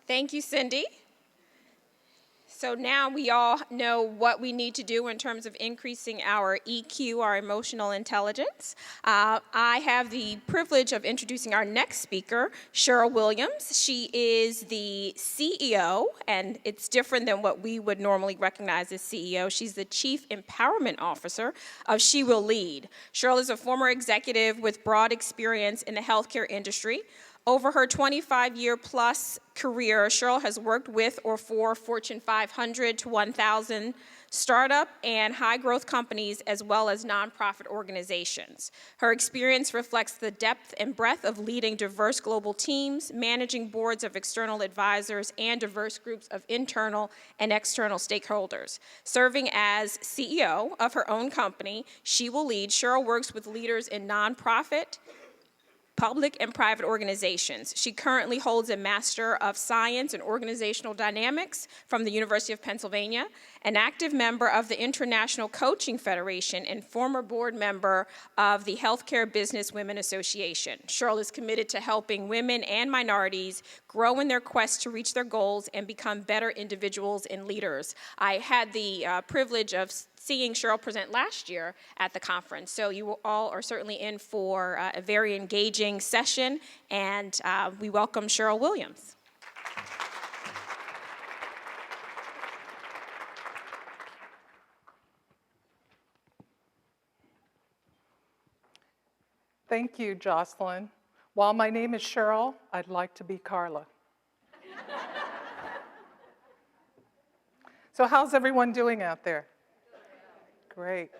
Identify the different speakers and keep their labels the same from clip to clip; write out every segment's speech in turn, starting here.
Speaker 1: Thank you, Cindy. So now we all know what we need to do in terms of increasing our EQ, our emotional intelligence. I have the privilege of introducing our next speaker, Sheryl Williams. She is the CEO, and it's different than what we would normally recognize as CEO. She's the Chief Empowerment Officer of She Will Lead. Sheryl is a former executive with broad experience in the healthcare industry. Over her 25-year-plus career, Sheryl has worked with or for Fortune 500 to 1,000 startup and high-growth companies, as well as nonprofit organizations. Her experience reflects the depth and breadth of leading diverse global teams, managing boards of external advisors, and diverse groups of internal and external stakeholders. Serving as CEO of her own company, She Will Lead, Sheryl works with leaders in nonprofit, public and private organizations. She currently holds a Master of Science in Organizational Dynamics from the University of Pennsylvania, an active member of the International Coaching Federation, and former board member of the Healthcare Business Women Association. Sheryl is committed to helping women and minorities grow in their quest to reach their goals and become better individuals and leaders. I had the privilege of seeing Sheryl present last year at the conference. So you all are certainly in for a very engaging session, and we welcome Sheryl Williams.
Speaker 2: Thank you, Jocelyn. While my name is Sheryl, I'd like to be Carla. So how's everyone doing out there? Great.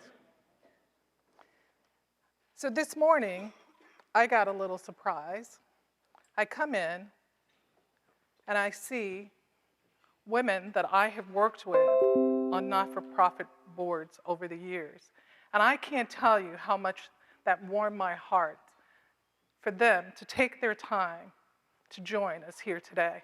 Speaker 2: So this morning, I got a little surprise. I come in and I see women that I have worked with on not-for-profit boards over the years. And I can't tell you how much that warmed my heart for them to take their time to join us here today.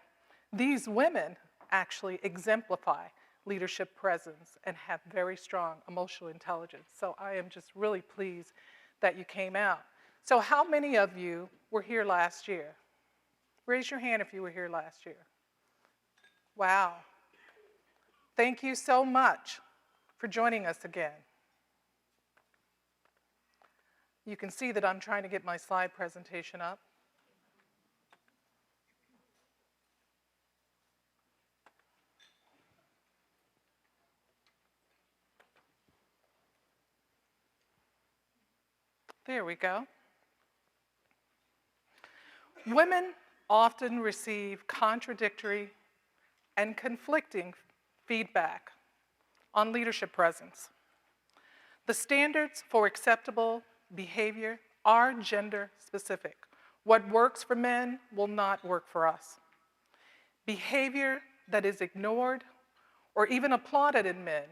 Speaker 2: These women actually exemplify leadership presence and have very strong emotional intelligence. So I am just really pleased that you came out. So how many of you were here last year? Raise your hand if you were here last year. Wow. Thank you so much for joining us again. You can see that I'm trying to get my slide presentation up. There we go. Women often receive contradictory and conflicting feedback on leadership presence. The standards for acceptable behavior are gender specific. What works for men will not work for us. Behavior that is ignored or even applauded in men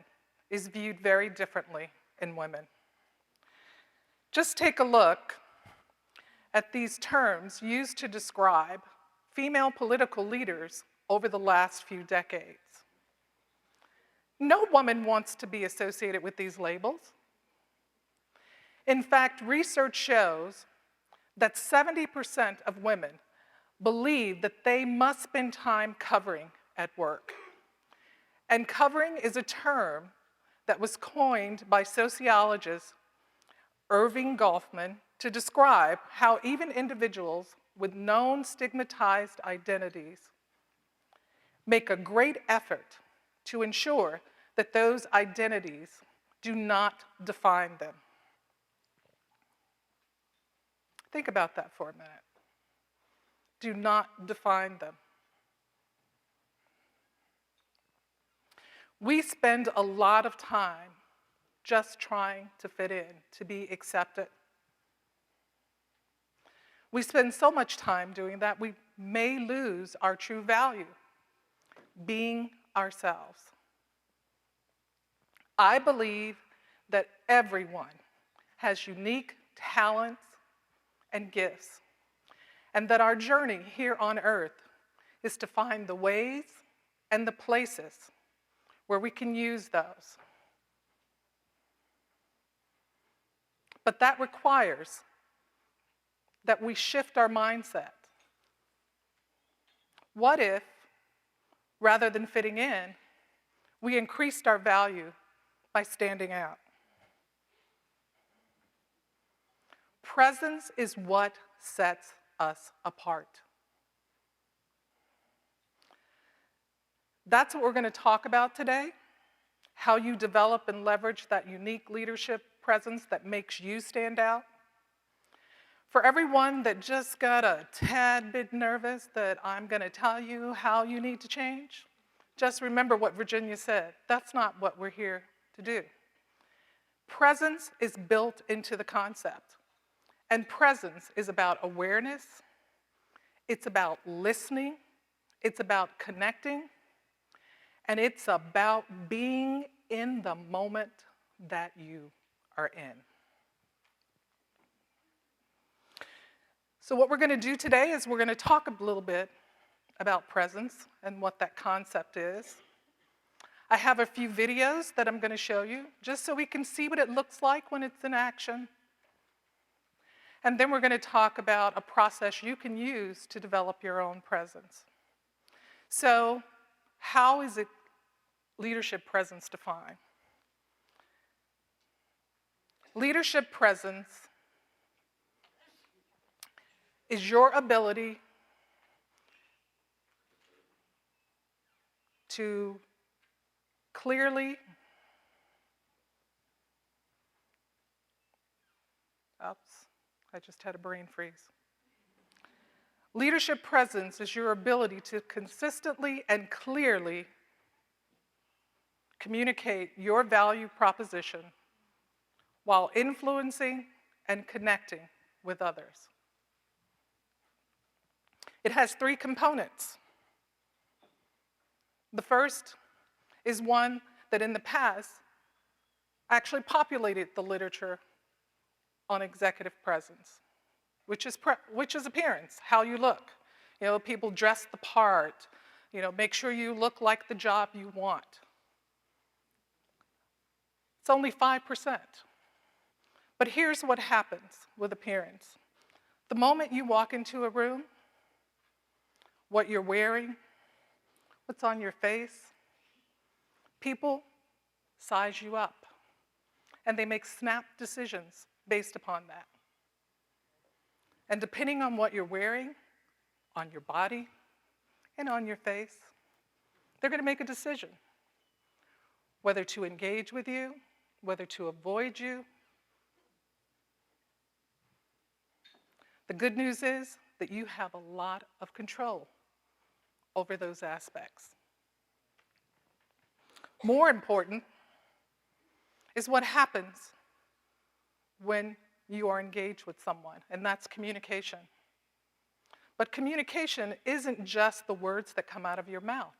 Speaker 2: is viewed very differently in women. Just take a look at these terms used to describe female political leaders over the last few decades. No woman wants to be associated with these labels. In fact, research shows that 70% of women believe that they must spend time covering at work. And covering is a term that was coined by sociologist Irving Goffman to describe how even individuals with known stigmatized identities make a great effort to ensure that those identities do not define them. Think about that for a minute. Do not define them. We spend a lot of time just trying to fit in, to be accepted. We spend so much time doing that, we may lose our true value, being ourselves. I believe that everyone has unique talents and gifts, and that our journey here on earth is to find the ways and the places where we can use those. But that requires that we shift our mindset. What if Rather than fitting in, we increased our value by standing out. Presence is what sets us apart. That's what we're going to talk about today, how you develop and leverage that unique leadership presence that makes you stand out. For everyone that just got a tad bit nervous that I'm going to tell you how you need to change, just remember what Virginia said. That's not what we're here to do. Presence is built into the concept. And presence is about awareness, it's about listening, it's about connecting, and it's about being in the moment that you are in. So what we're going to do today is we're going to talk a little bit about presence and what that concept is. I have a few videos that I'm going to show you just so we can see what it looks like when it's in action. And then we're going to talk about a process you can use to develop your own presence. So, how is it leadership presence defined? Leadership presence is your ability to clearly I just had a brain freeze. Leadership presence is your ability to consistently and clearly communicate your value proposition while influencing and connecting with others. It has three components. The first is one that in the past actually populated the literature on executive presence, which is appearance, how you look. You know, people dress the part, you know, make sure you look like the job you want. It's only 5%. But here's what happens with appearance. The moment you walk into a room, what you're wearing, what's on your face, people size you up. And they make snap decisions based upon that. And depending on what you're wearing, on your body, and on your face, they're going to make a decision whether to engage with you, whether to avoid you. The good news is that you have a lot of control over those aspects. More important is what happens when you are engaged with someone, and that's communication. But communication isn't just the words that come out of your mouth.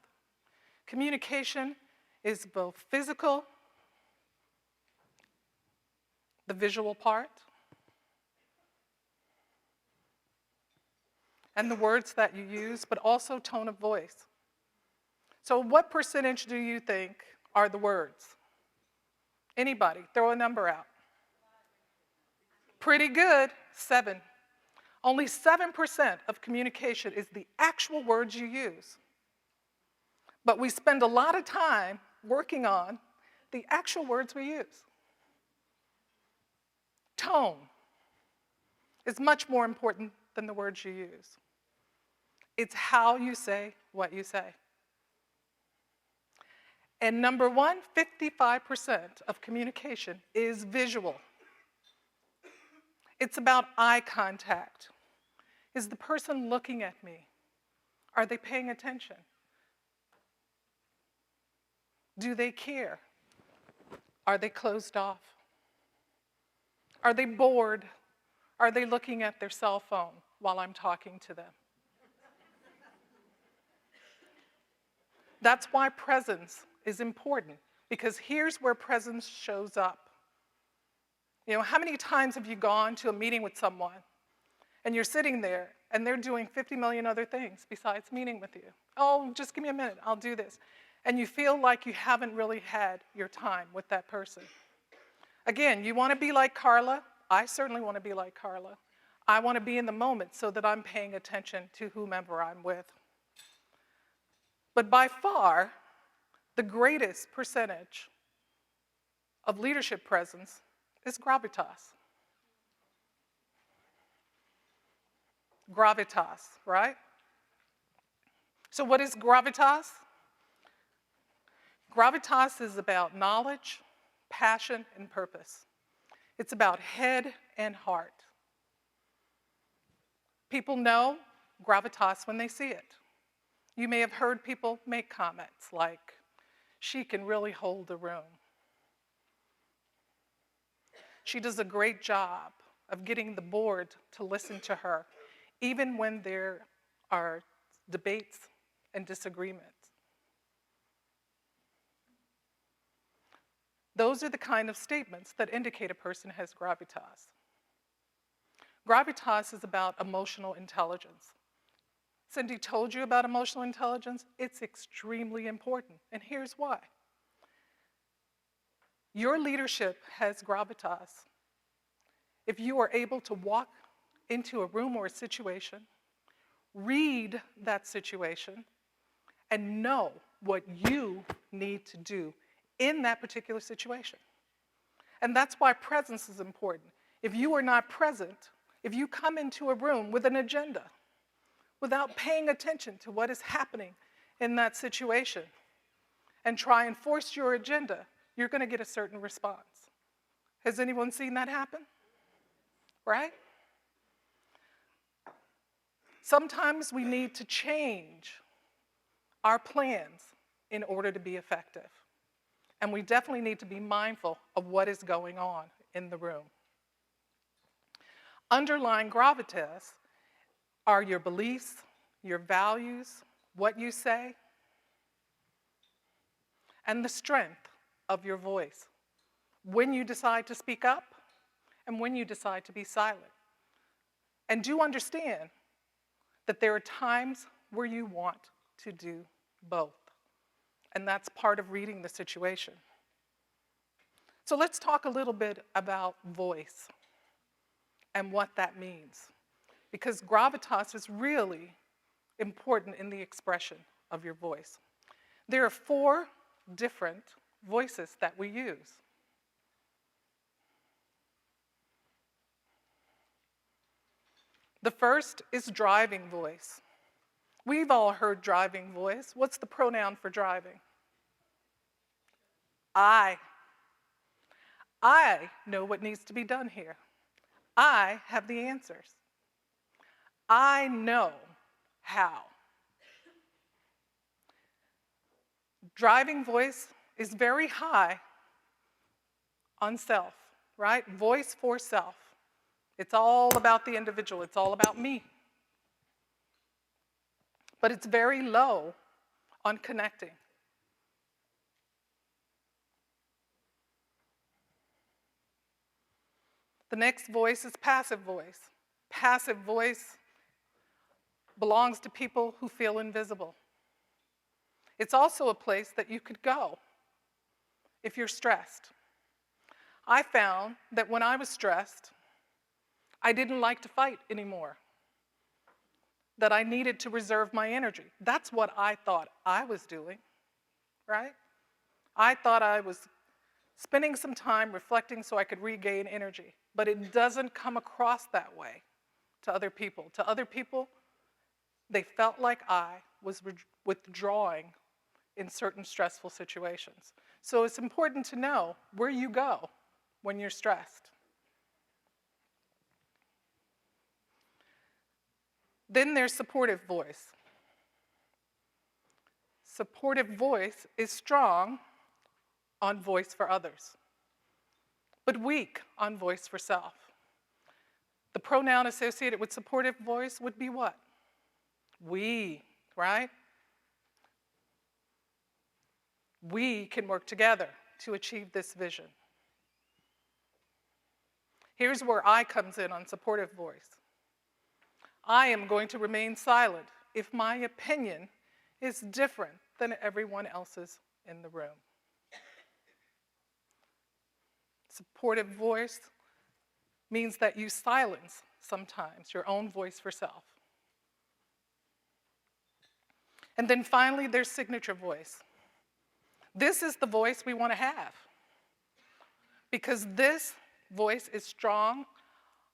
Speaker 2: Communication is both physical, the visual part, and the words that you use, but also tone of voice. So what percentage do you think are the words? Anybody, throw a number out. Pretty good, 7. Only 7% of communication is the actual words you use. But we spend a lot of time working on the actual words we use. Tone is much more important than the words you use. It's how you say what you say. And number one, 55% of communication is visual. It's about eye contact. Is the person looking at me? Are they paying attention? Do they care? Are they closed off? Are they bored? Are they looking at their cell phone while I'm talking to them? That's why presence is important, because here's where presence shows up. You know, how many times have you gone to a meeting with someone and you're sitting there and they're doing 50 million other things besides meeting with you? Oh, just give me a minute, I'll do this. And you feel like you haven't really had your time with that person. Again, you want to be like Carla. I certainly want to be like Carla. I want to be in the moment so that I'm paying attention to whomever I'm with. But by far, the greatest percentage of leadership presence is gravitas. Gravitas, right? So what is gravitas? Gravitas is about knowledge, passion, and purpose. It's about head and heart. People know gravitas when they see it. You may have heard people make comments like, she can really hold a room. She does a great job of getting the board to listen to her, even when there are debates and disagreements. Those are the kind of statements that indicate a person has gravitas. Gravitas is about emotional intelligence. Cindy told you about emotional intelligence. It's extremely important, and here's why. Your leadership has gravitas if you are able to walk into a room or a situation, read that situation, and know what you need to do in that particular situation. And that's why presence is important. If you are not present, if you come into a room with an agenda, without paying attention to what is happening in that situation, and try and force your agenda, you're going to get a certain response. Has anyone seen that happen? Right? Sometimes we need to change our plans in order to be effective. And we definitely need to be mindful of what is going on in the room. Underlying gravitas are your beliefs, your values, what you say, and the strength of your voice. When you decide to speak up and when you decide to be silent. And do understand that there are times where you want to do both. And that's part of reading the situation. So let's talk a little bit about voice and what that means. Because gravitas is really important in the expression of your voice. There are 4 different voices that we use. The first is driving voice. We've all heard driving voice. What's the pronoun for driving? I. I know what needs to be done here. I have the answers. I know how. Driving voice is very high on self, right? Voice for self. It's all about the individual. It's all about me. But it's very low on connecting. The next voice is passive voice. Passive voice belongs to people who feel invisible. It's also a place that you could go if you're stressed. I found that when I was stressed, I didn't like to fight anymore, that I needed to reserve my energy. That's what I thought I was doing, right? I thought I was spending some time reflecting so I could regain energy, but it doesn't come across that way to other people. To other people, they felt like I was withdrawing in certain stressful situations. So it's important to know where you go when you're stressed. Then there's supportive voice. Supportive voice is strong on voice for others, but weak on voice for self. The pronoun associated with supportive voice would be what? We, right? We can work together to achieve this vision. Here's where I comes in on supportive voice. I am going to remain silent if my opinion is different than everyone else's in the room. Supportive voice means that you silence sometimes your own voice for self. And then finally, there's signature voice. This is the voice we want to have because this voice is strong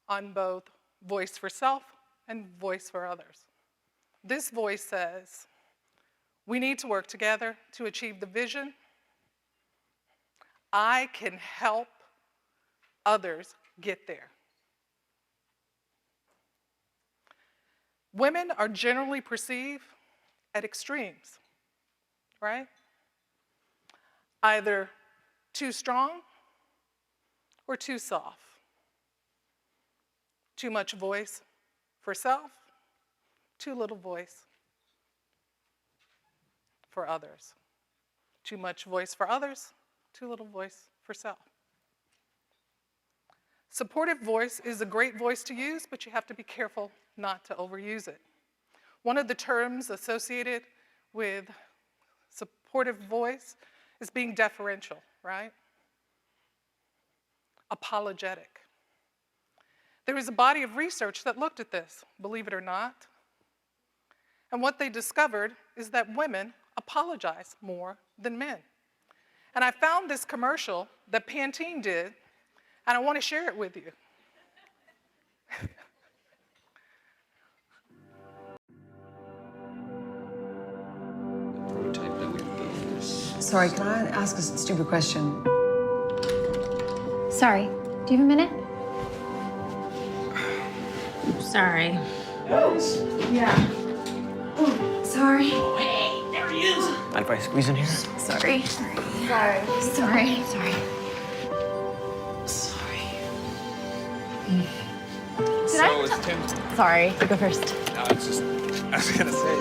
Speaker 2: on both voice for self and voice for others. This voice says, we need to work together to achieve the vision. I can help others get there. Women are generally perceived at extremes, right? Either too strong or too soft. Too much voice for self, too little voice for others. Too much voice for others, too little voice for self. Supportive voice is a great voice to use, but you have to be careful not to overuse it. One of the terms associated with supportive voice is being deferential, right? Apologetic. There is a body of research that looked at this, believe it or not. And what they discovered is that women apologize more than men. And I found this commercial that Pantene did, and I want to share it with you.
Speaker 3: Prototype that we've built is...
Speaker 4: Sorry, can I ask a stupid question?
Speaker 5: Sorry, do you have a minute? Sorry.
Speaker 4: Yeah.
Speaker 5: Sorry.
Speaker 3: There he is! Mind if I squeeze in here?
Speaker 5: Sorry. Sorry.
Speaker 3: So it's Tim.
Speaker 5: Sorry, you go first.
Speaker 3: No, it's just... I was gonna say...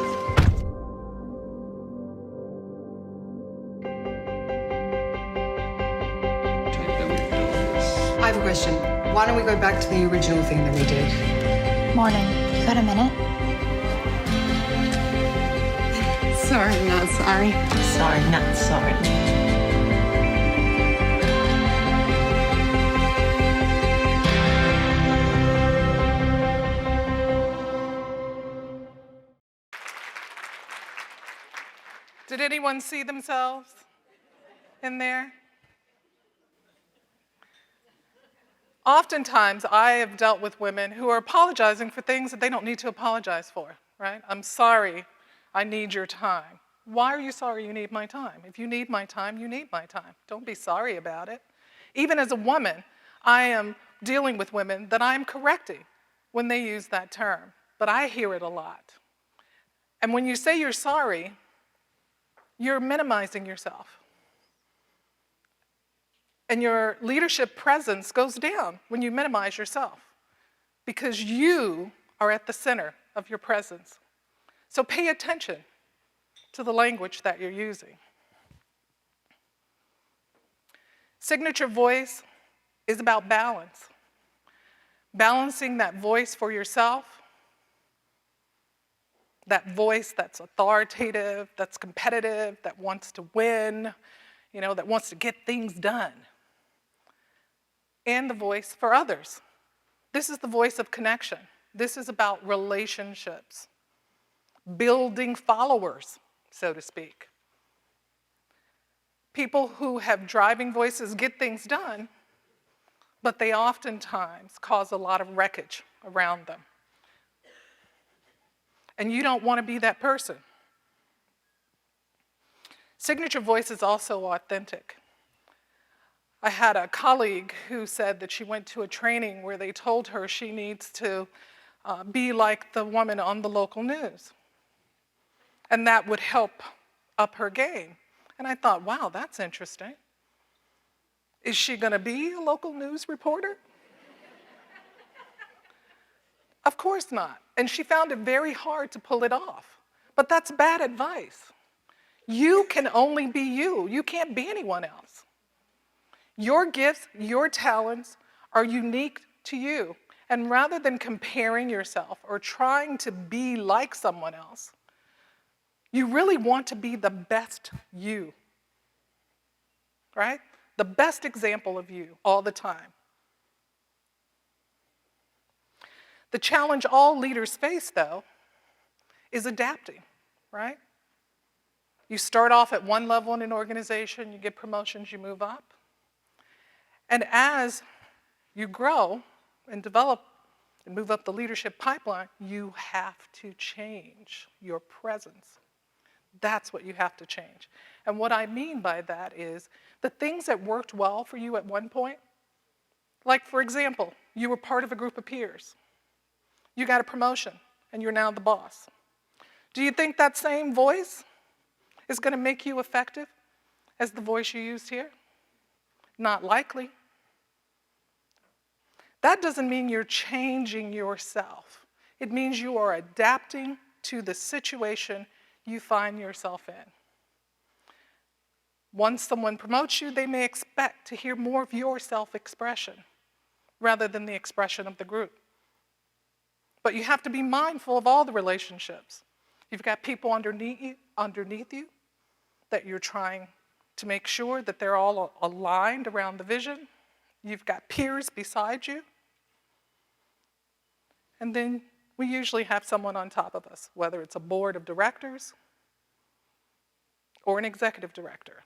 Speaker 3: Type that we've built is...
Speaker 4: I have a question. Why don't we go back to the original thing that we did?
Speaker 5: Morning. You got a minute?
Speaker 4: Sorry, not sorry.
Speaker 6: Sorry, not sorry.
Speaker 2: Did anyone see themselves in there? Oftentimes, I have dealt with women who are apologizing for things that they don't need to apologize for, right? I'm sorry, I need your time. Why are you sorry you need my time? If you need my time, you need my time. Don't be sorry about it. Even as a woman, I am dealing with women that I'm correcting when they use that term, but I hear it a lot. And when you say you're sorry, you're minimizing yourself. And your leadership presence goes down when you minimize yourself because you are at the center of your presence. So pay attention to the language that you're using. Signature voice is about balance. Balancing that voice for yourself, that voice that's authoritative, that's competitive, that wants to win, that wants to get things done. And the voice for others. This is the voice of connection. This is about relationships, building followers, so to speak. People who have driving voices get things done, but they oftentimes cause a lot of wreckage around them. And you don't want to be that person. Signature voice is also authentic. I had a colleague who said that she went to a training where they told her she needs to be like the woman on the local news. And that would help up her game. And I thought, wow, that's interesting. Is she going to be a local news reporter? Of course not. And she found it very hard to pull it off. But that's bad advice. You can only be you. You can't be anyone else. Your gifts, your talents are unique to you. And rather than comparing yourself or trying to be like someone else, you really want to be the best you, right? The best example of you all the time. The challenge all leaders face, though, is adapting, right? You start off at one level in an organization, you get promotions, you move up. And as you grow and develop and move up the leadership pipeline, you have to change your presence. That's what you have to change. And what I mean by that is the things that worked well for you at one point, like for example, you were part of a group of peers. You got a promotion and you're now the boss. Do you think that same voice is going to make you effective as the voice you used here? Not likely. That doesn't mean you're changing yourself. It means you are adapting to the situation you find yourself in. Once someone promotes you, they may expect to hear more of your self-expression rather than the expression of the group. But you have to be mindful of all the relationships. You've got people underneath you that you're trying to make sure that they're all aligned around the vision. You've got peers beside you. And then we usually have someone on top of us, whether it's a board of directors or an executive director.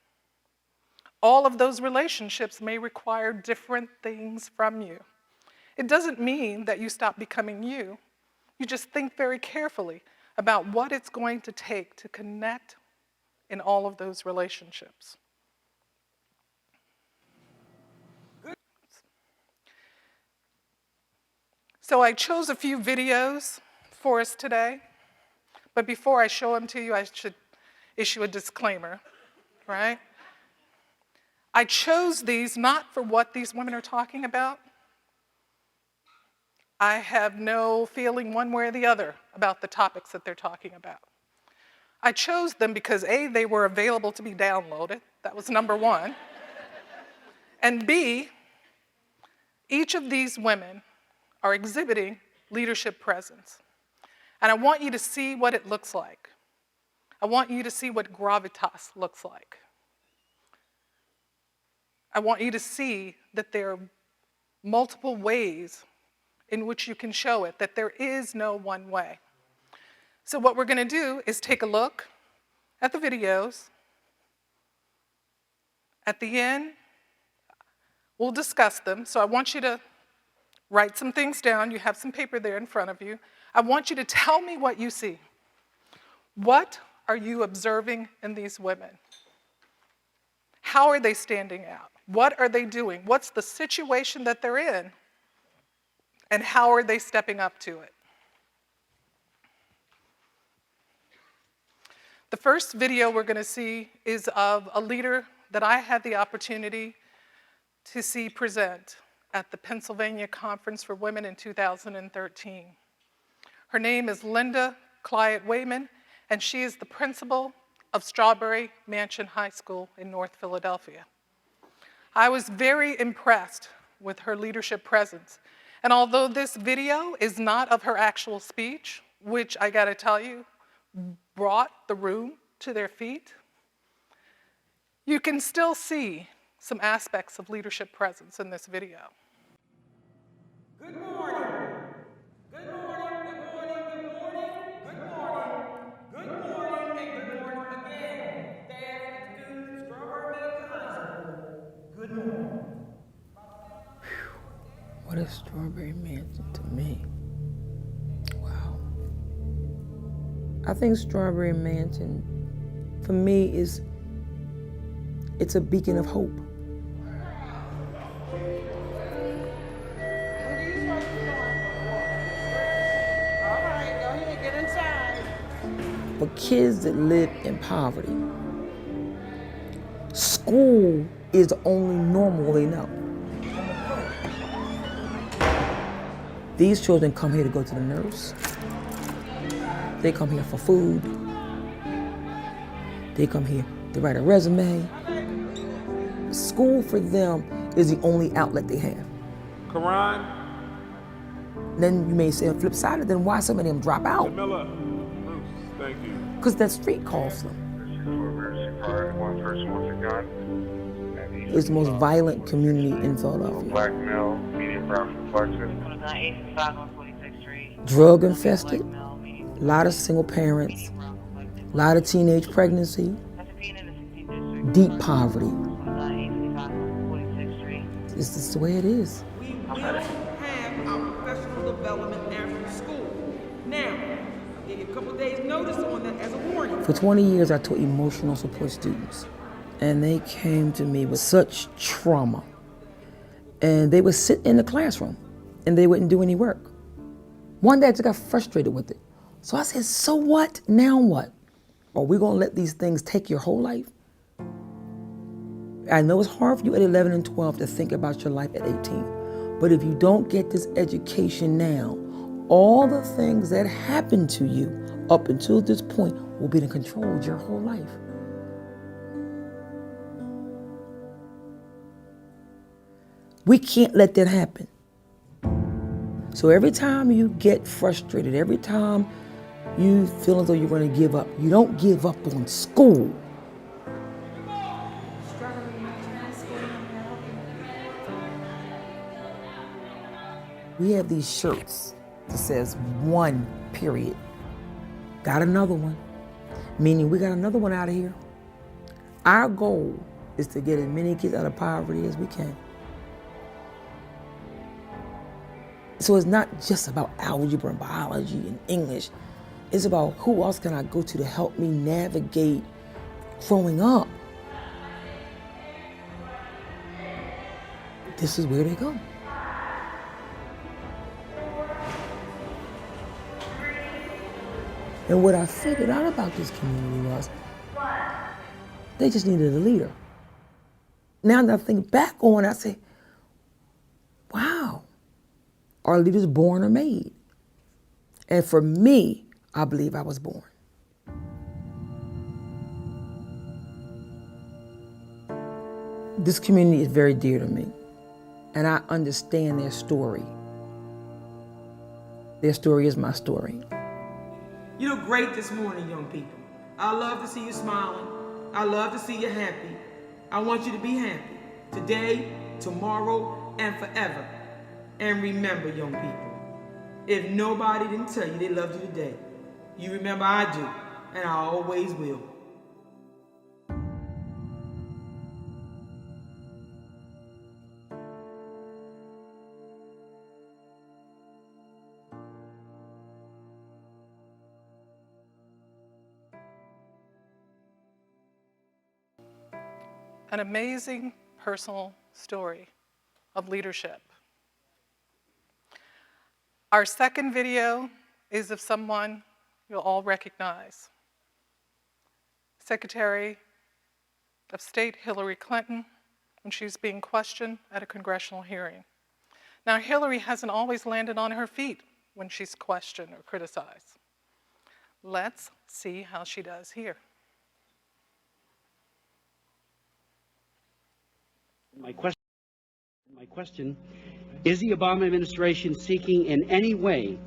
Speaker 2: All of those relationships may require different things from you. It doesn't mean that you stop becoming you. You just think very carefully about what it's going to take to connect in all of those relationships. So I chose a few videos for us today, but before I show them to you, I should issue a disclaimer, right? I chose these not for what these women are talking about. I have no feeling one way or the other about the topics that they're talking about. I chose them because A, they were available to be downloaded. That was number one. And B, each of these women are exhibiting leadership presence. And I want you to see what it looks like. I want you to see what gravitas looks like. I want you to see that there are multiple ways in which you can show it, that there is no one way. So what we're going to do is take a look at the videos. At the end, we'll discuss them. So I want you to write some things down. You have some paper there in front of you. I want you to tell me what you see. What are you observing in these women? How are they standing out? What are they doing? What's the situation that they're in? And how are they stepping up to it? The first video we're going to see is of a leader that I had the opportunity to see present at the Pennsylvania Conference for Women in 2013. Her name is Linda Clyott Wayman, and she is the principal of Strawberry Mansion High School in North Philadelphia. I was very impressed with her leadership presence. And although this video is not of her actual speech, which I gotta tell you, brought the room to their feet, you can still see some aspects of leadership presence in this video.
Speaker 7: Good morning. Good morning, good morning, good morning, good morning, good morning, and good morning again. Staff and students, Strawberry Mansion High School. Good morning.
Speaker 8: What is Strawberry Mansion to me? Wow. I think Strawberry Mansion, for me, it's a beacon of hope. For kids that live in poverty, school is the only normal they know. These children come here to go to the nurse. They come here for food. They come here to write a resume. School for them is the only outlet they have.
Speaker 9: Karan.
Speaker 8: Then you may say on the flip side, then why so many of them drop out?
Speaker 9: Jamila. Bruce, thank you.
Speaker 8: Because that street calls them. It's the most violent community in Philadelphia.
Speaker 10: Black male, medium brown complexion.
Speaker 8: Drug infested, a lot of single parents, a lot of teenage pregnancy, deep poverty.
Speaker 10: 855 46th Street.
Speaker 8: It's just the way it is.
Speaker 7: We will have our professional development after school. Now, I'll give you a couple days notice on that as a warning.
Speaker 8: For 20 years, I taught emotional support students, and they came to me with such trauma. And they would sit in the classroom, and they wouldn't do any work. One day, I just got frustrated with it. So I said, so what? Now what? Are we gonna let these things take your whole life? I know it's hard for you at 11 and 12 to think about your life at 18. But if you don't get this education now, all the things that happen to you up until this point will be in control of your whole life. We can't let that happen. So every time you get frustrated, every time you feel as though you're going to give up, you don't give up on school. We have these shirts that says 1, period. Got another one, meaning we got another one out of here. Our goal is to get as many kids out of poverty as we can. So it's not just about algebra and biology and English. It's about who else can I go to help me navigate growing up. This is where they go. And what I figured out about this community was they just needed a leader. Now that I think back on it, I say, wow, are leaders born or made? And for me, I believe I was born. This community is very dear to me, and I understand their story. Their story is my story.
Speaker 7: You look great this morning, young people. I love to see you smiling. I love to see you happy. I want you to be happy today, tomorrow, and forever. And remember, young people, if nobody didn't tell you they loved you today, you remember I do, and I always will.
Speaker 2: An amazing personal story of leadership. Our second video is of someone you'll all recognize. Secretary of State Hillary Clinton, when she was being questioned at a congressional hearing. Now, Hillary hasn't always landed on her feet when she's questioned or criticized. Let's see how she does here.
Speaker 11: My question, is the Obama administration seeking in any way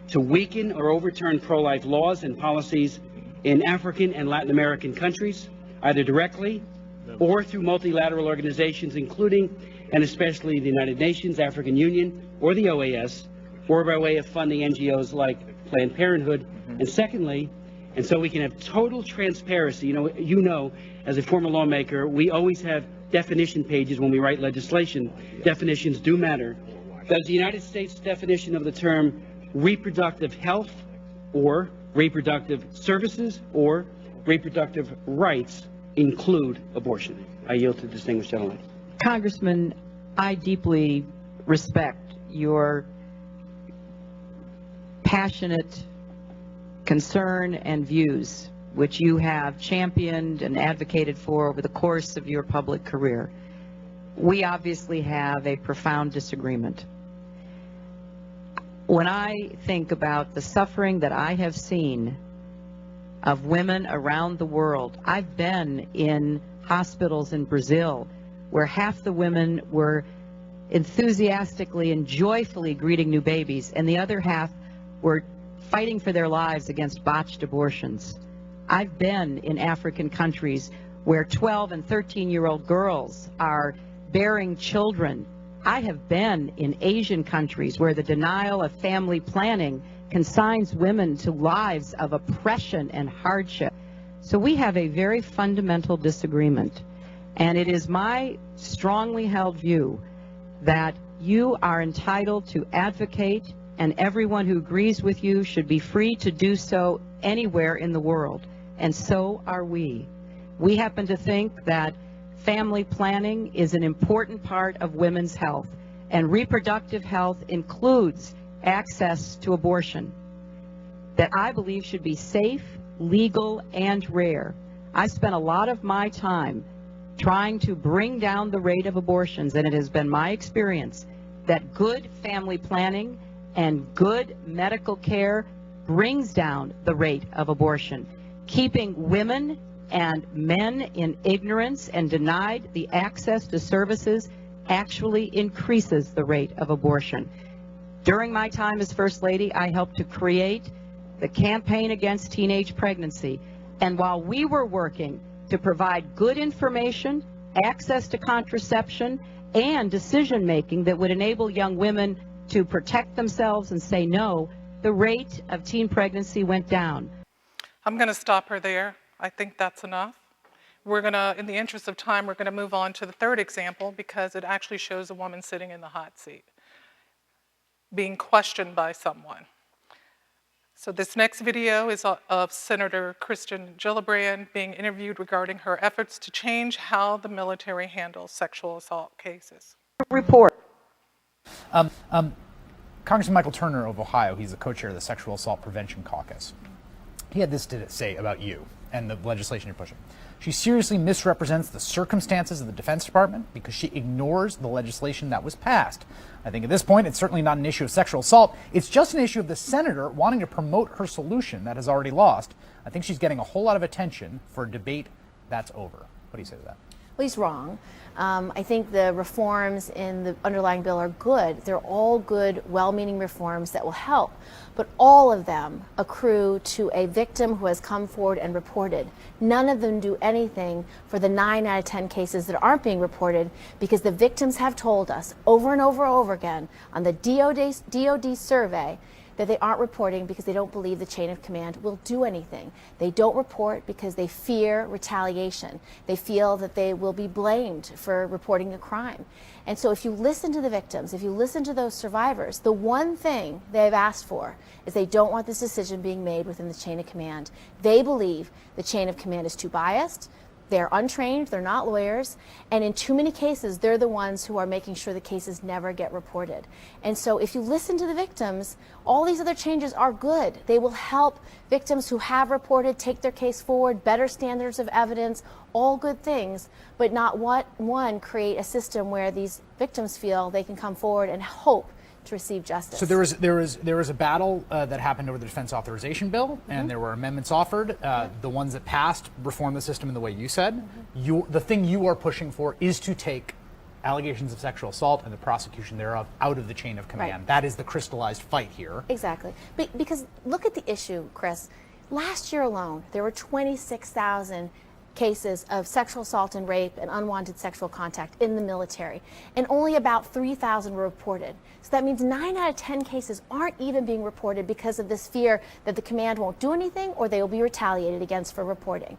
Speaker 11: to weaken or overturn pro-life laws and policies in African and Latin American countries, either directly or through multilateral organizations, including and especially the United Nations, African Union, or the OAS, or by way of funding NGOs like Planned Parenthood? And secondly, and so we can have total transparency, you know, as a former lawmaker, we always have definition pages when we write legislation. Definitions do matter. Does the United States definition of the term reproductive health or reproductive services or reproductive rights include abortion? I yield to the distinguished gentleman.
Speaker 6: Congressman, I deeply respect your passionate concern and views, which you have championed and advocated for over the course of your public career. We obviously have a profound disagreement. When I think about the suffering that I have seen of women around the world, I've been in hospitals in Brazil where half the women were enthusiastically and joyfully greeting new babies, and the other half were fighting for their lives against botched abortions. I've been in African countries where 12 and 13-year-old girls are bearing children. I have been in Asian countries where the denial of family planning consigns women to lives of oppression and hardship. So we have a very fundamental disagreement. And it is my strongly held view that you are entitled to advocate, and everyone who agrees with you should be free to do so anywhere in the world. And so are we. We happen to think that family planning is an important part of women's health, and reproductive health includes access to abortion that I believe should be safe, legal, and rare. I spent a lot of my time trying to bring down the rate of abortions, and it has been my experience that good family planning and good medical care brings down the rate of abortion. Keeping women and men in ignorance and denied the access to services actually increases the rate of abortion. During my time as First Lady, I helped to create the Campaign Against Teenage Pregnancy. And while we were working to provide good information, access to contraception, and decision-making that would enable young women to protect themselves and say no, the rate of teen pregnancy went down.
Speaker 2: I'm going to stop her there. I think that's enough. We're going to, in the interest of time, we're going to move on to the third example because it actually shows a woman sitting in the hot seat, being questioned by someone. So this next video is of Senator Kirsten Gillibrand being interviewed regarding her efforts to change how the military handles sexual assault cases.
Speaker 6: Report.
Speaker 12: Congressman Michael Turner of Ohio, he's the co-chair of the Sexual Assault Prevention Caucus. He had this to say about you and the legislation you're pushing. She seriously misrepresents the circumstances of the Defense Department because she ignores the legislation that was passed. I think at this point, it's certainly not an issue of sexual assault. It's just an issue of the senator wanting to promote her solution that has already lost. I think she's getting a whole lot of attention for a debate that's over. What do you say to that?
Speaker 13: Well, he's wrong. I think the reforms in the underlying bill are good. They're all good, well-meaning reforms that will help. But all of them accrue to a victim who has come forward and reported. None of them do anything for the 9 out of 10 cases that aren't being reported because the victims have told us over and over and over again on the DOD survey that they aren't reporting because they don't believe the chain of command will do anything. They don't report because they fear retaliation. They feel that they will be blamed for reporting a crime. And so if you listen to the victims, if you listen to those survivors, the one thing they've asked for is they don't want this decision being made within the chain of command. They believe the chain of command is too biased. They're untrained, they're not lawyers, and in too many cases, they're the ones who are making sure the cases never get reported. And so if you listen to the victims, all these other changes are good. They will help victims who have reported take their case forward, better standards of evidence, all good things, but not one create a system where these victims feel they can come forward and hope to receive justice.
Speaker 12: So there was a battle that happened over the defense authorization bill, and there were amendments offered. The ones that passed reform the system in the way you said. The thing you are pushing for is to take allegations of sexual assault and the prosecution thereof out of the chain of command. Right. That is the crystallized fight here.
Speaker 13: Exactly. Because look at the issue, Chris. Last year alone, there were 26,000 cases of sexual assault and rape and unwanted sexual contact in the military, and only about 3,000 were reported. So that means 9 out of 10 cases aren't even being reported because of this fear that the command won't do anything or they will be retaliated against for reporting.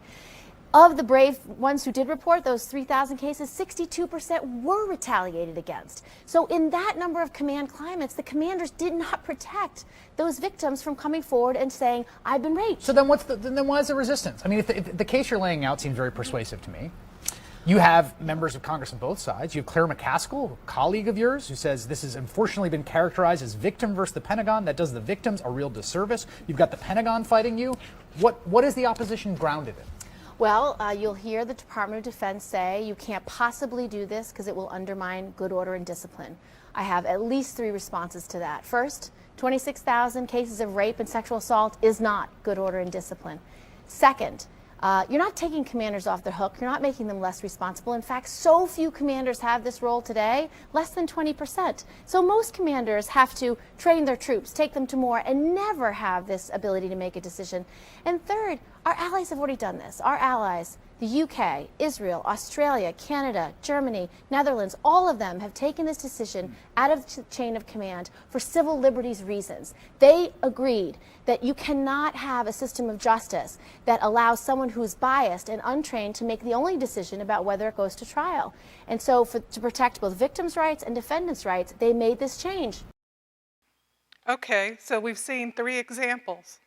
Speaker 13: Of the brave ones who did report those 3,000 cases, 62% were retaliated against. So in that number of command climates, the commanders did not protect those victims from coming forward and saying, I've been raped.
Speaker 12: So then then why is the resistance? I mean, if the case you're laying out seems very persuasive to me. You have members of Congress on both sides. You have Claire McCaskill, a colleague of yours, who says this has unfortunately been characterized as victim versus the Pentagon. That does the victims a real disservice. You've got the Pentagon fighting you. What is the opposition grounded in?
Speaker 13: Well, you'll hear the Department of Defense say you can't possibly do this because it will undermine good order and discipline. I have at least 3 responses to that. First, 26,000 cases of rape and sexual assault is not good order and discipline. Second, you're not taking commanders off the hook. You're not making them less responsible. In fact, so few commanders have this role today, less than 20%. So most commanders have to train their troops, take them to war, and never have this ability to make a decision. And third, our allies have already done this. Our allies, The UK, Israel, Australia, Canada, Germany, Netherlands, all of them have taken this decision out of the chain of command for civil liberties reasons. They agreed that you cannot have a system of justice that allows someone who's biased and untrained to make the only decision about whether it goes to trial. And so to protect both victims' rights and defendants' rights, they made this change.
Speaker 2: Okay, so we've seen 3 examples.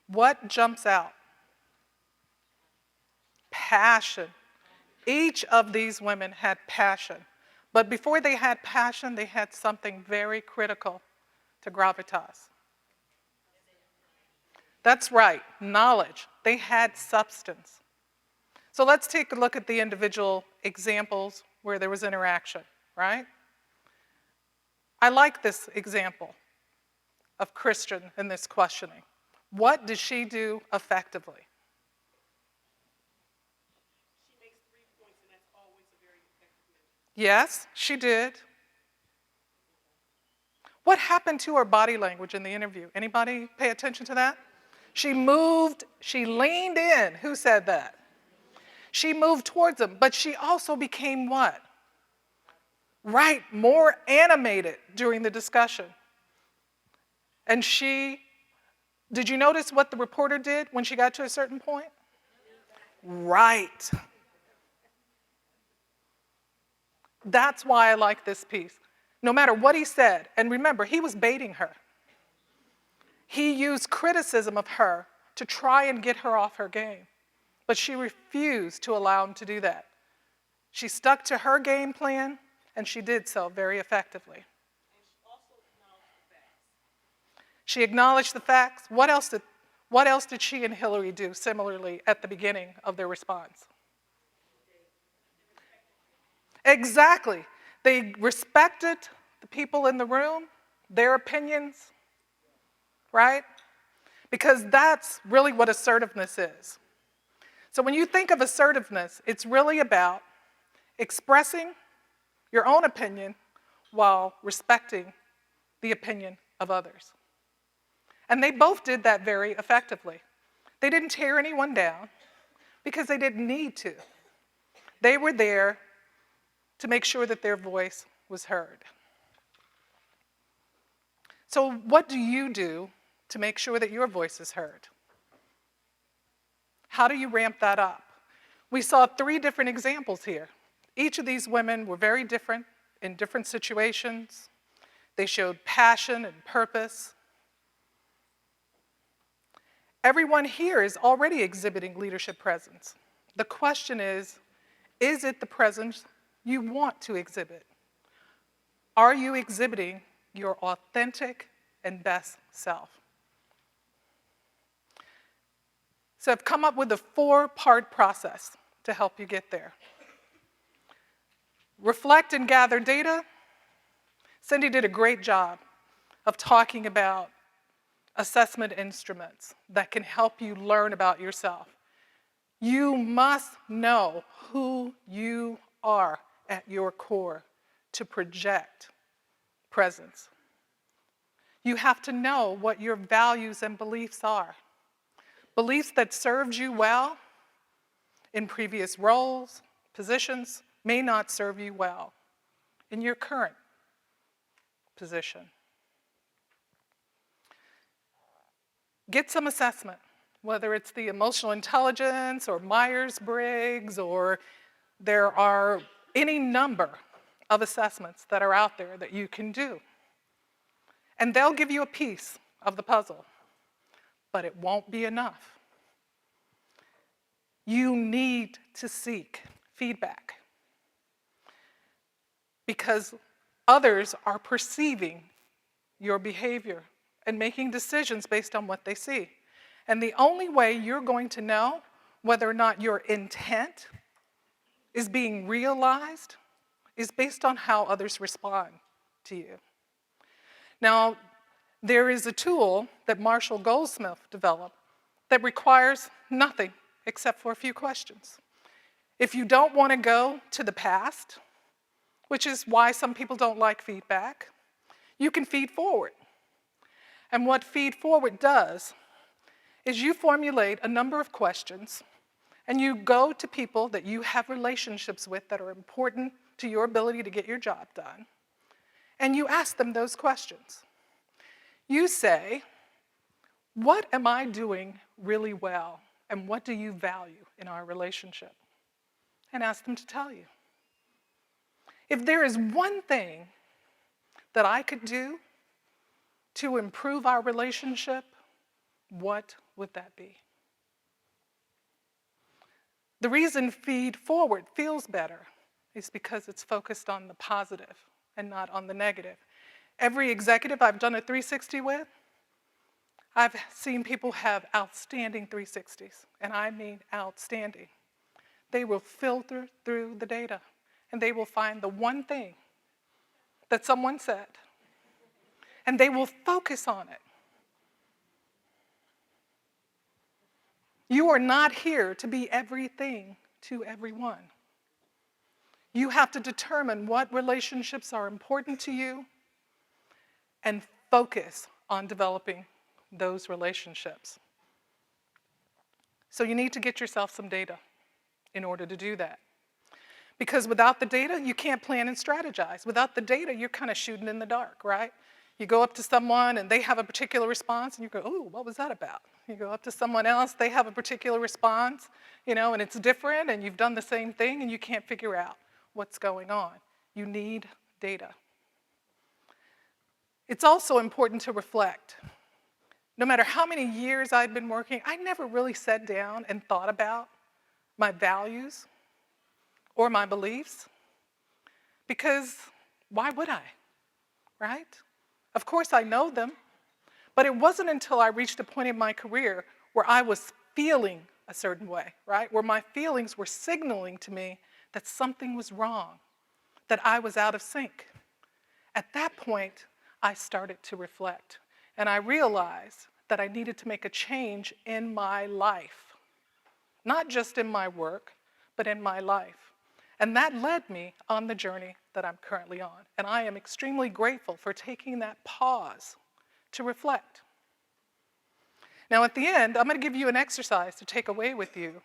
Speaker 2: What jumps out? Passion. Each of these women had passion. But before they had passion, they had something very critical to gravitas. That's right, knowledge. They had substance. So let's take a look at the individual examples where there was interaction, right? I like this example of Christian in this questioning. What did she do effectively? Yes, she did. What happened to her body language in the interview? Anybody pay attention to that? She moved, she leaned in. Who said that? She moved towards him, but she also became what? Right, more animated during the discussion. And did you notice what the reporter did when she got to a certain point? Right. That's why I like this piece. No matter what he said, and remember, he was baiting her. He used criticism of her to try and get her off her game, but she refused to allow him to do that. She stuck to her game plan, and she did so very effectively. She acknowledged the facts. What else did she and Hillary do similarly at the beginning of their response? Exactly. They respected the people in the room, their opinions, right? Because that's really what assertiveness is. So when you think of assertiveness, it's really about expressing your own opinion while respecting the opinion of others. And they both did that very effectively. They didn't tear anyone down because they didn't need to. They were there to make sure that their voice was heard. So what do you do to make sure that your voice is heard? How do you ramp that up? We saw 3 different examples here. Each of these women were very different in different situations. They showed passion and purpose. Everyone here is already exhibiting leadership presence. The question is it the presence you want to exhibit? Are you exhibiting your authentic and best self? So I've come up with a 4-part process to help you get there. Reflect and gather data. Cindy did a great job of talking about assessment instruments that can help you learn about yourself. You must know who you are at your core to project presence. You have to know what your values and beliefs are. Beliefs that served you well in previous roles, positions, may not serve you well in your current position. Get some assessment, whether it's the emotional intelligence or Myers-Briggs, or there are any number of assessments that are out there that you can do. And they'll give you a piece of the puzzle, but it won't be enough. You need to seek feedback because others are perceiving your behavior and making decisions based on what they see. And the only way you're going to know whether or not your intent is being realized is based on how others respond to you. Now, there is a tool that Marshall Goldsmith developed that requires nothing except for a few questions. If you don't want to go to the past, which is why some people don't like feedback, you can feed forward. And what feed forward does is you formulate a number of questions and you go to people that you have relationships with that are important to your ability to get your job done, and you ask them those questions. You say, what am I doing really well, and what do you value in our relationship? And ask them to tell you. If there is one thing that I could do to improve our relationship, what would that be? The reason Feed Forward feels better is because it's focused on the positive and not on the negative. Every executive I've done a 360 with, I've seen people have outstanding 360s, and I mean outstanding. They will filter through the data, and they will find the one thing that someone said, and they will focus on it. You are not here to be everything to everyone. You have to determine what relationships are important to you and focus on developing those relationships. So you need to get yourself some data in order to do that. Because without the data, you can't plan and strategize. Without the data, you're kind of shooting in the dark, right? You go up to someone and they have a particular response and you go, ooh, what was that about? You go up to someone else, they have a particular response, and it's different and you've done the same thing and you can't figure out what's going on. You need data. It's also important to reflect. No matter how many years I've been working, I never really sat down and thought about my values or my beliefs, because why would I, right? Of course I know them, but it wasn't until I reached a point in my career where I was feeling a certain way, right? Where my feelings were signaling to me that something was wrong, that I was out of sync. At that point, I started to reflect, and I realized that I needed to make a change in my life, not just in my work, but in my life. And that led me on the journey that I'm currently on. And I am extremely grateful for taking that pause to reflect. Now at the end, I'm going to give you an exercise to take away with you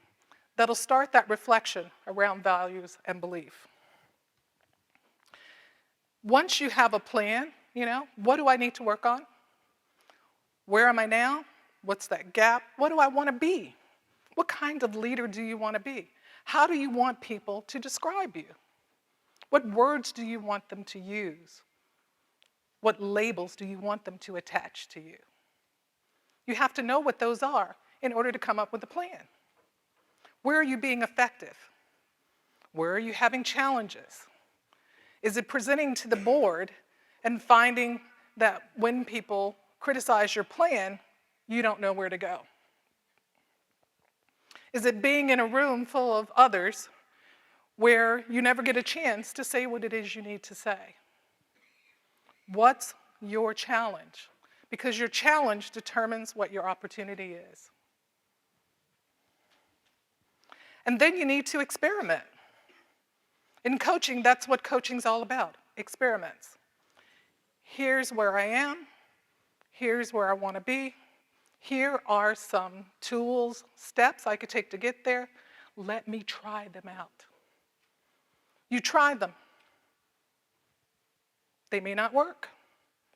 Speaker 2: that'll start that reflection around values and belief. Once you have a plan, what do I need to work on? Where am I now? What's that gap? What do I want to be? What kind of leader do you want to be? How do you want people to describe you? What words do you want them to use? What labels do you want them to attach to you? You have to know what those are in order to come up with a plan. Where are you being effective? Where are you having challenges? Is it presenting to the board and finding that when people criticize your plan, you don't know where to go? Is it being in a room full of others where you never get a chance to say what it is you need to say? What's your challenge? Because your challenge determines what your opportunity is. And then you need to experiment. In coaching, that's what coaching's all about, experiments. Here's where I am. Here's where I want to be. Here are some tools, steps I could take to get there. Let me try them out. You try them. They may not work.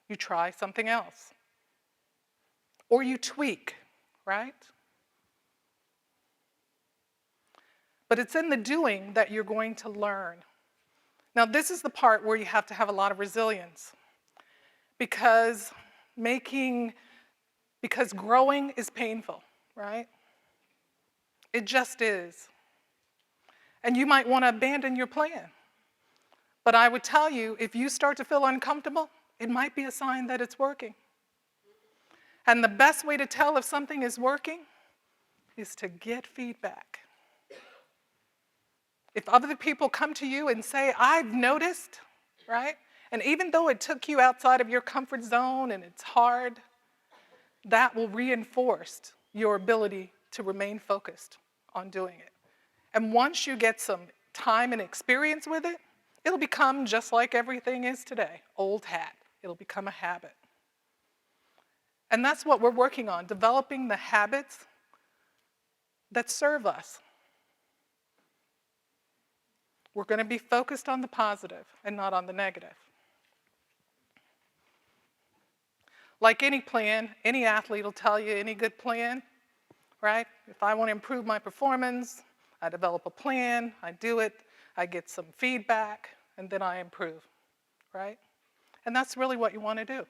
Speaker 2: You try something else. Or you tweak, right? But it's in the doing that you're going to learn. Now, this is the part where you have to have a lot of resilience, because growing is painful, right? It just is. And you might want to abandon your plan. But I would tell you, if you start to feel uncomfortable, it might be a sign that it's working. And the best way to tell if something is working is to get feedback. If other people come to you and say, I've noticed, right? And even though it took you outside of your comfort zone and it's hard, that will reinforce your ability to remain focused on doing it. And once you get some time and experience with it, it'll become just like everything is today, old hat. It'll become a habit. And that's what we're working on, developing the habits that serve us We're going to be focused on the positive and not on the negative. Like any plan, any athlete will tell you any good plan, right? If I want to improve my performance, I develop a plan, I do it, I get some feedback, and then I improve, right? And that's really what you want to do.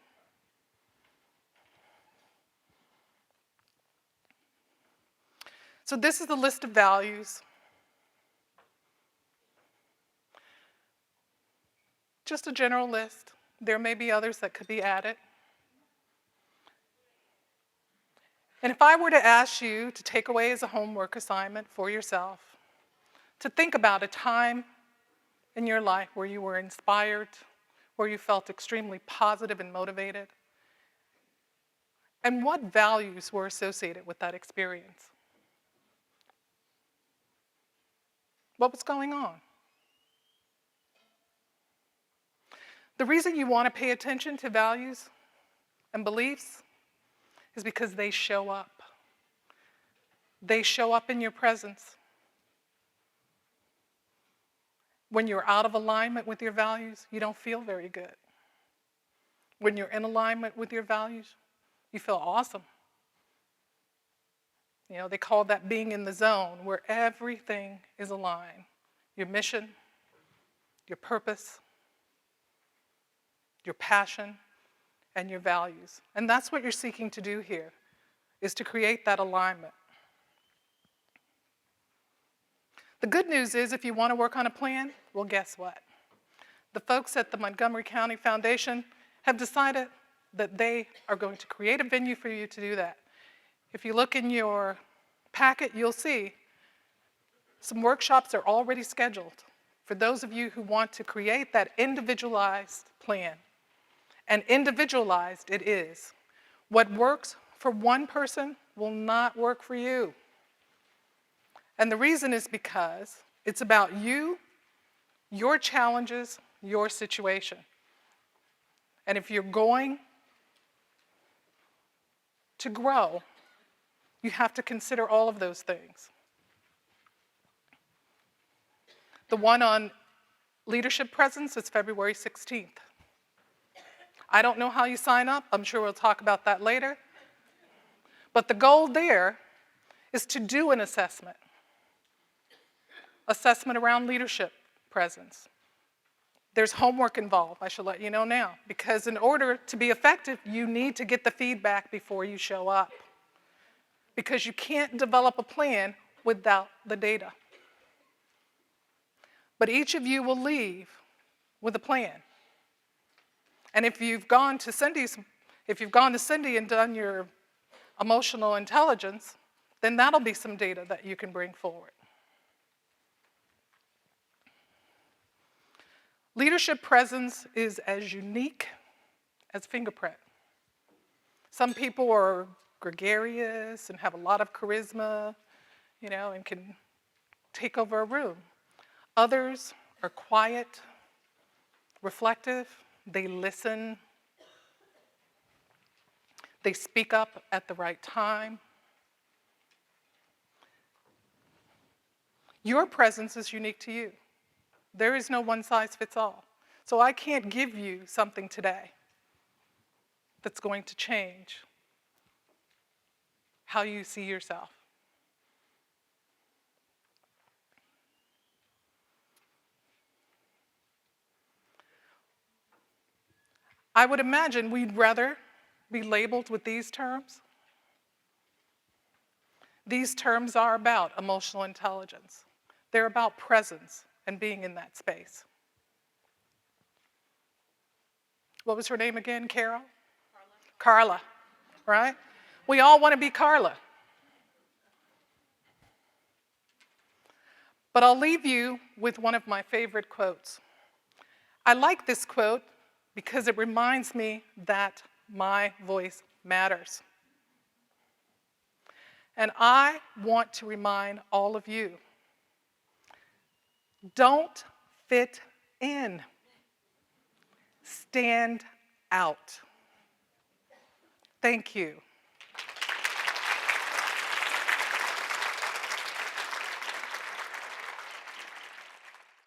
Speaker 2: So this is the list of values. Just a general list. There may be others that could be added. And if I were to ask you to take away as a homework assignment for yourself, to think about a time in your life where you were inspired, where you felt extremely positive and motivated, and what values were associated with that experience? What was going on? The reason you want to pay attention to values and beliefs is because they show up. They show up in your presence. When you're out of alignment with your values, you don't feel very good. When you're in alignment with your values, you feel awesome. You know, they call that being in the zone, where everything is aligned. Your mission, your purpose, your passion, and your values. And that's what you're seeking to do here, is to create that alignment. The good news is if you want to work on a plan, well, guess what? The folks at the Montgomery County Foundation have decided that they are going to create a venue for you to do that. If you look in your packet, you'll see some workshops are already scheduled for those of you who want to create that individualized plan. And individualized it is. What works for one person will not work for you. And the reason is because it's about you, your challenges, your situation. And if you're going to grow, you have to consider all of those things. The one on leadership presence is February 16th. I don't know how you sign up. I'm sure we'll talk about that later. But the goal there is to do an assessment. Assessment around leadership presence. There's homework involved, I should let you know now, because in order to be effective, you need to get the feedback before you show up. Because you can't develop a plan without the data. But each of you will leave with a plan. And if you've gone to Cindy and done your emotional intelligence, then that'll be some data that you can bring forward. Leadership presence is as unique as fingerprint. Some people are gregarious and have a lot of charisma, and can take over a room. Others are quiet, reflective, they listen, they speak up at the right time. Your presence is unique to you. There is no one size fits all. So I can't give you something today that's going to change how you see yourself. I would imagine we'd rather be labeled with these terms. These terms are about emotional intelligence. They're about presence and being in that space. What was her name again, Carol? Carla, right? We all want to be Carla. But I'll leave you with one of my favorite quotes. I like this quote because it reminds me that my voice matters. And I want to remind all of you, don't fit in. Stand out. Thank you.